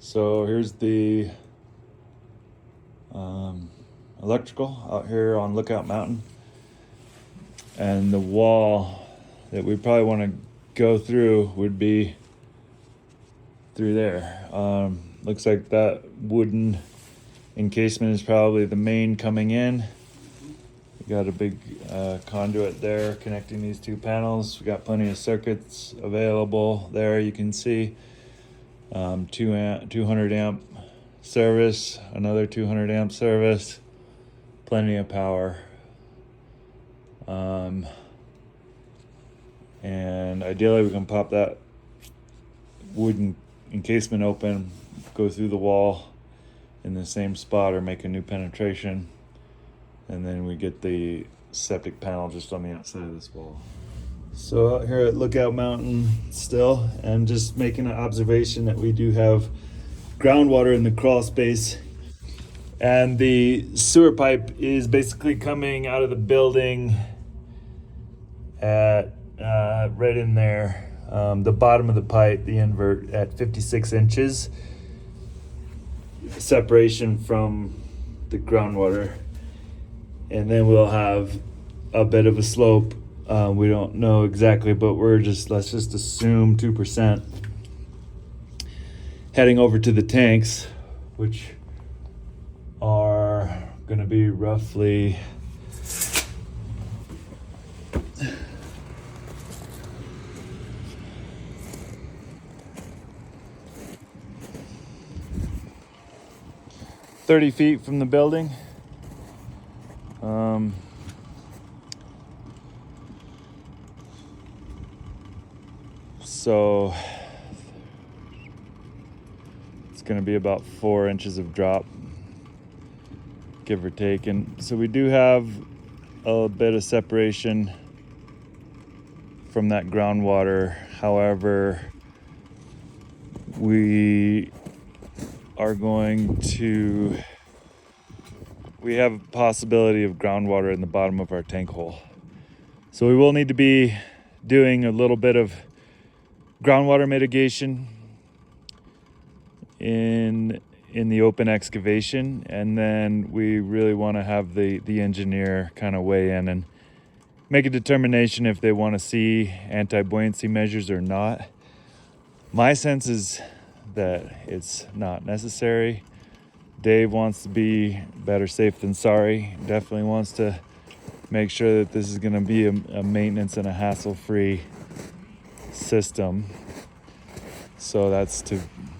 So here's the electrical out here on Lookout Mountain, and the wall that we probably want to go through would be through there. Looks like that wooden encasement is probably the main coming in. We got a big conduit there connecting these two panels. We got plenty of circuits available there. You can see 200 amp service, another 200 amp service, plenty of power. And ideally we can pop that wooden encasement open, go through the wall in the same spot or make a new penetration, and then we get the septic panel just on the outside of this wall. So out here at Lookout Mountain still, and just making an observation that we do have groundwater in the crawl space, and the sewer pipe is basically coming out of the building at right in there, the bottom of the pipe, the invert at 56 inches separation from the groundwater, and then we'll have a bit of a slope. We don't know exactly, but let's just assume 2% heading over to the tanks, which are going to be roughly $30 feet from the building. So it's going to be about 4 inches of drop, give or take. And so we do have a bit of separation from that groundwater. However, we have a possibility of groundwater in the bottom of our tank hole. So we will need to be doing a little bit of groundwater mitigation in the open excavation, and then we really want to have the engineer kind of weigh in and make a determination if they want to see anti-buoyancy measures or not. My sense is that it's not necessary. Dave wants to be better safe than sorry. Definitely wants to make sure that this is going to be a maintenance and a hassle-free system. So that's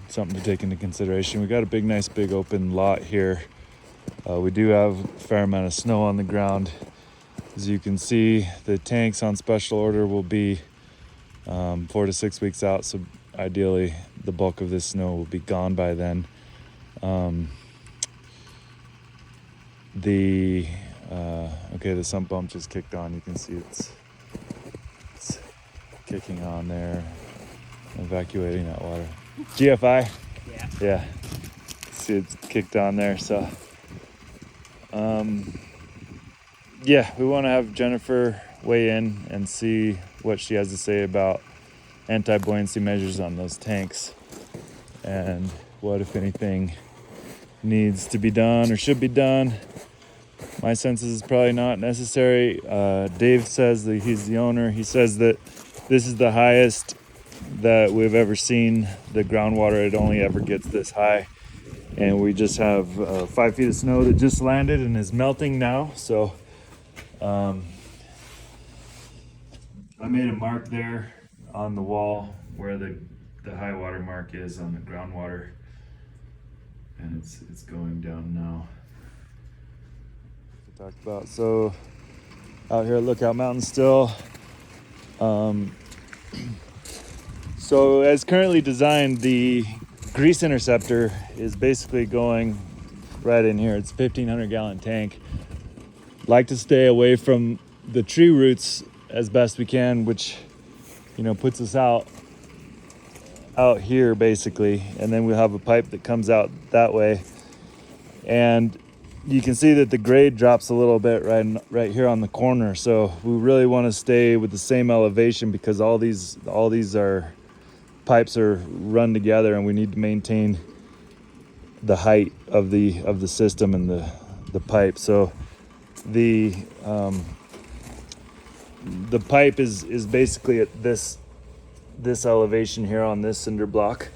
something to take into consideration. We got a nice big open lot here. We do have a fair amount of snow on the ground. As you can see, the tanks on special order will be 4 to 6 weeks out. So ideally, the bulk of this snow will be gone by then. The sump pump just kicked on. You can see it's kicking on there, evacuating that water. GFI? Yeah. See, it's kicked on there. So, we want to have Jennifer weigh in and see what she has to say about anti-buoyancy measures on those tanks, and what, if anything, needs to be done or should be done. My sense is it's probably not necessary. Dave says that he's the owner. He says that this is the highest that we've ever seen the groundwater. It only ever gets this high, and we just have 5 feet of snow that just landed and is melting now. So I made a mark there on the wall where the high water mark is on the groundwater, and it's going down now. We talked about, so out here at Lookout Mountain still. So as currently designed, the grease interceptor is basically going right in here. It's a 1,500 gallon tank. Like to stay away from the tree roots as best we can, which puts us out here basically, and then we'll have a pipe that comes out that way. And you can see that the grade drops a little bit right here on the corner. So we really want to stay with the same elevation, because all these pipes are run together, and we need to maintain the height of the system and the pipe. So the pipe is basically at this elevation here on this cinder block,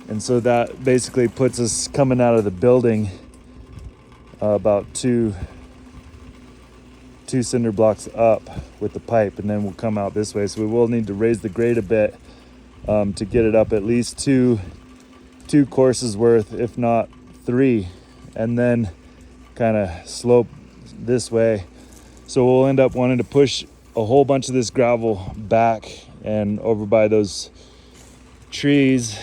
and so that basically puts us coming out of the building about two cinder blocks up with the pipe, and then we'll come out this way. So we will need to raise the grade a bit to get it up at least two courses worth, if not three, and then kind of slope this way. So we'll end up wanting to push a whole bunch of this gravel back and over by those trees.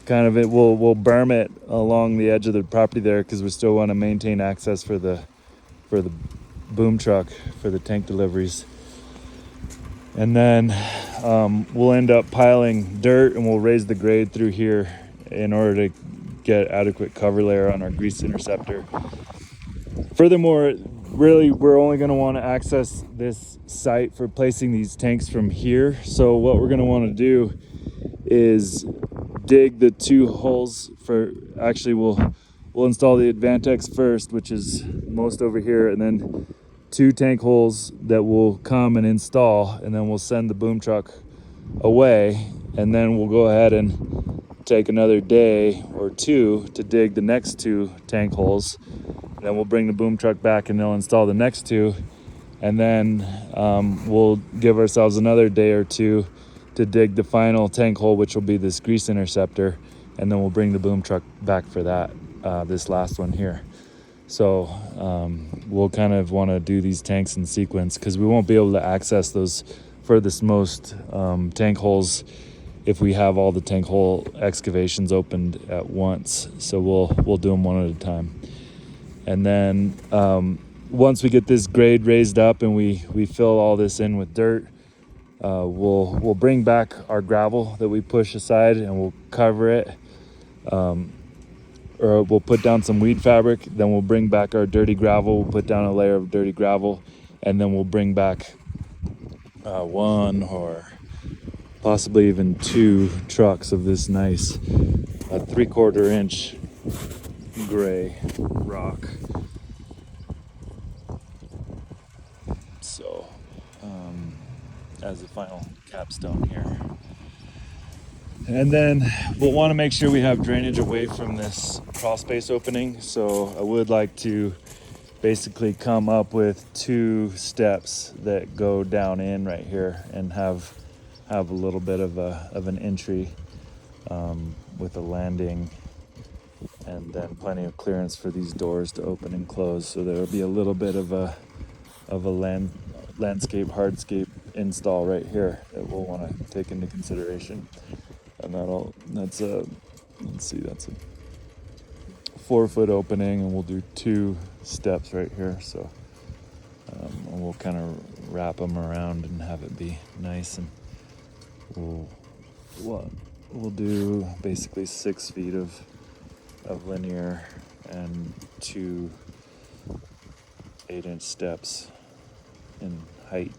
Kind of we'll berm it along the edge of the property there, because we still want to maintain access for the boom truck for the tank deliveries. And then we'll end up piling dirt, and we'll raise the grade through here in order to get adequate cover layer on our grease interceptor. Furthermore, really, we're only going to want to access this site for placing these tanks from here. So what we're going to want to do is dig the 2 holes for, actually we'll install the Advantex first, which is most over here, and then 2 tank holes that will come and install, and then we'll send the boom truck away, and then we'll go ahead and take another day or 2 to dig the next 2 tank holes. And then we'll bring the boom truck back, and they'll install the next 2, and then we'll give ourselves another day or 2 to dig the final tank hole, which will be this grease interceptor, and then we'll bring the boom truck back for that, this last one here. So we'll kind of want to do these tanks in sequence, because we won't be able to access those furthest most tank holes if we have all the tank hole excavations opened at once. So we'll do them one at a time. And then once we get this grade raised up and we fill all this in with dirt, we'll bring back our gravel that we push aside, and we'll cover it, or we'll put down some weed fabric. Then we'll bring back our dirty gravel, we'll put down a layer of dirty gravel, and then we'll bring back 1 or possibly even 2 trucks of this nice 3/4 inch gray rock. So as the final capstone here. And then we'll want to make sure we have drainage away from this crawl space opening. So I would like to basically come up with 2 steps that go down in right here, and have a little bit of an entry with a landing, and then plenty of clearance for these doors to open and close. So there'll be a little bit of a landscape hardscape install right here that we'll want to take into consideration. And that's a 4-foot opening, and we'll do 2 steps right here. So and we'll kind of wrap them around and have it be nice, and we'll do basically 6 feet of linear and 2 8-inch steps in height.